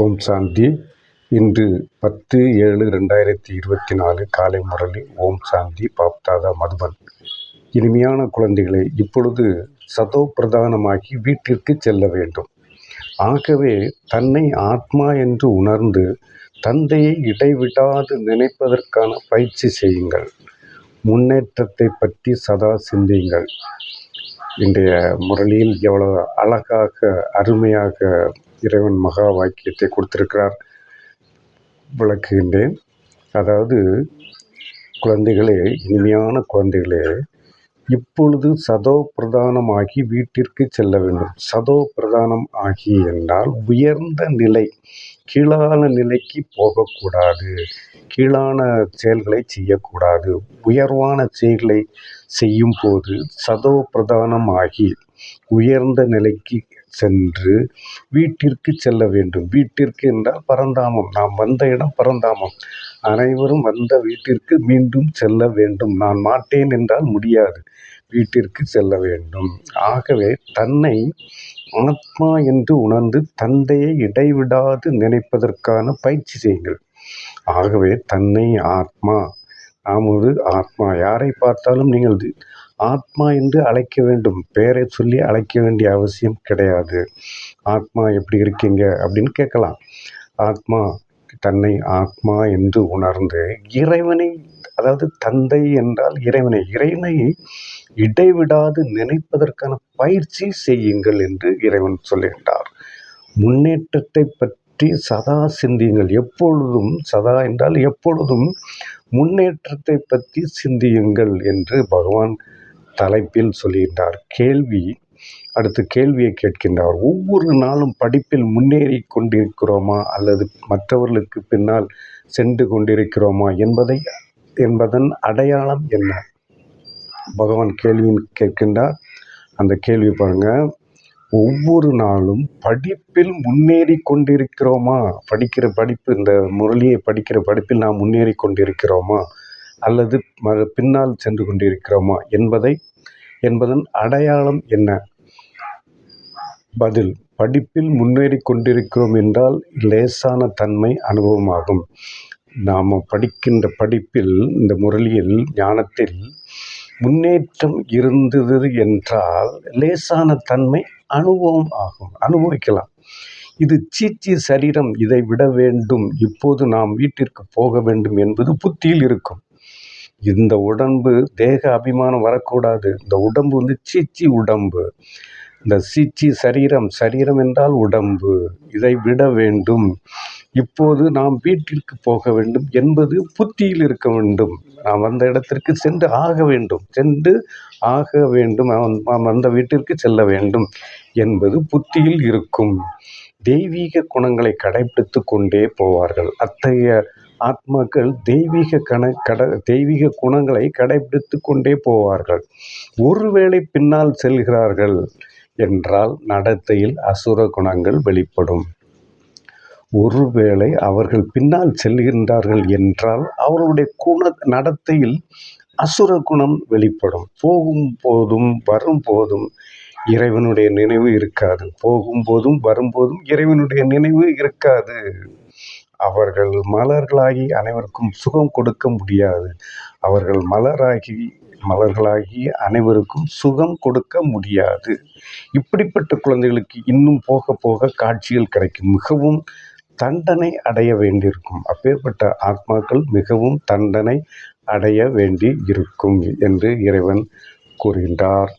ஓம் சாந்தி. இன்று 10/7/2024 காலை முரளி. ஓம் சாந்தி. பாப்தாதா மதுபன். இனிமையான குழந்தைகளே, இப்பொழுது சதோ பிரதானமாகி வீட்டிற்கு செல்ல வேண்டும். ஆகவே தன்னை ஆத்மா என்று உணர்ந்து தந்தையை இடைவிடாது நினைப்பதற்கான பயிற்சி செய்யுங்கள். முன்னேற்றத்தை பற்றி சதா சிந்தியுங்கள். இன்றைய முரளியில் எவ்வளவு அழகாக அருமையாக இறைவன் மகா வாக்கியத்தை கொடுத்திருக்கிறார், விளக்குகின்றேன். அதாவது குழந்தைகளே, இனிமையான குழந்தைகளே, இப்பொழுது சதோ பிரதானமாகி வீட்டிற்கு செல்ல வேண்டும். சதோ பிரதானம் ஆகி என்றால் உயர்ந்த நிலை, கீழான நிலைக்கு போகக்கூடாது, கீழான செயல்களை செய்யக்கூடாது. உயர்வான செயல்களை செய்யும் போது சதோ பிரதானம் ஆகி உயர்ந்த நிலைக்கு சென்று வீட்டிற்கு செல்ல வேண்டும். வீட்டிற்கு என்றால் பரந்தாமம். நாம் வந்த இடம் பரந்தாமம். அனைவரும் வந்த வீட்டிற்கு மீண்டும் செல்ல வேண்டும். நான் மாட்டேன் என்றால் முடியாது. வீட்டிற்கு செல்ல வேண்டும். ஆகவே தன்னை ஆத்மா என்று உணர்ந்து தந்தையை இடைவிடாது நினைப்பதற்கான பயிற்சி செய்யுங்கள். ஆகவே தன்னை ஆத்மா, நாம் ஒரு ஆத்மா. யாரை பார்த்தாலும் நீங்கள் ஆத்மா என்று அழைக்க வேண்டும். பெயரை சொல்லி அழைக்க வேண்டிய அவசியம் கிடையாது. ஆத்மா எப்படி இருக்கீங்க அப்படின்னு கேட்கலாம். ஆத்மா, தன்னை ஆத்மா என்று உணர்ந்து இறைவனை, அதாவது தந்தை என்றால் இறைவனை இடைவிடாது நினைப்பதற்கான பயிற்சி செய்யுங்கள் என்று இறைவன் சொல்லுகின்றார். முன்னேற்றத்தை பற்றி சதா சிந்தியுங்கள். எப்பொழுதும், சதா என்றால் எப்பொழுதும் முன்னேற்றத்தை பற்றி சிந்தியுங்கள் என்று பகவான் தலைப்பில் சொல்லுகின்றார். அடுத்த கேள்வியை கேட்கின்றார். ஒவ்வொரு நாளும் படிப்பில் முன்னேறி கொண்டிருக்கிறோமா அல்லது மற்றவர்களுக்கு பின்னால் சென்று கொண்டிருக்கிறோமா என்பதன் அடையாளம் என்ன? பகவான் கேள்வியும் கேட்கின்றார். அந்த கேள்வி பாருங்க. ஒவ்வொரு நாளும் படிப்பில் முன்னேறி கொண்டிருக்கிறோமா? படிக்கிற படிப்பு, இந்த முரளியை படிக்கிற படிப்பில் நாம் முன்னேறி கொண்டிருக்கிறோமா அல்லது பின்னால் சென்று கொண்டிருக்கிறோமா என்பதன் அடையாளம் என்ன? பதில்: படிப்பில் முன்னேறி கொண்டிருக்கிறோம் என்றால் லேசான தன்மை அனுபவமாகும். நாம் படிக்கின்ற படிப்பில், இந்த முரளியில், ஞானத்தில் முன்னேற்றம் இருந்தது என்றால் லேசான தன்மை அனுபவம் ஆகும், அனுபவிக்கலாம். இது சீச்சி சரீரம், இதை விட வேண்டும், இப்போது நாம் வீட்டிற்கு போக வேண்டும் என்பது புத்தியில் இருக்கும். இந்த உடம்பு, தேக அபிமானம் வரக்கூடாது. இந்த உடம்பு சீச்சி உடம்பு. இந்த சீச்சி சரீரம் என்றால் உடம்பு, இதை விட வேண்டும், இப்போது நாம் வீட்டிற்கு போக வேண்டும் என்பது புத்தியில் இருக்க வேண்டும். நாம் அந்த இடத்திற்கு சென்று ஆக வேண்டும், நாம் அந்த வீட்டிற்கு செல்ல வேண்டும் என்பது புத்தியில் இருக்கும். தெய்வீக குணங்களை கடைபிடித்து கொண்டே போவார்கள். அத்தகைய ஆத்மாக்கள் தெய்வீக குணங்களை கடைபிடித்து கொண்டே போவார்கள். ஒருவேளை பின்னால் செல்கிறார்கள் என்றால் நடத்தையில் அசுர குணங்கள் வெளிப்படும். ஒருவேளை அவர்கள் பின்னால் செல்கின்றார்கள் என்றால் அவர்களுடைய நடத்தையில் அசுர குணம் வெளிப்படும். போகும்போதும் வரும்போதும் இறைவனுடைய நினைவு இருக்காது. போகும்போதும் வரும்போதும் இறைவனுடைய நினைவு இருக்காது. அவர்கள் மலர்களாகி அனைவருக்கும் சுகம் கொடுக்க முடியாது. அவர்கள் மலர்களாகி அனைவருக்கும் சுகம் கொடுக்க முடியாது. இப்படிப்பட்ட குழந்தைகளுக்கு இன்னும் போக போக காட்சிகள் கிடைக்கும். மிகவும் தண்டனை அடைய வேண்டியிருக்கும். அப்பேற்பட்ட ஆத்மாக்கள் மிகவும் தண்டனை அடைய வேண்டி இருக்கும் என்று இறைவன் கூறுகின்றார்.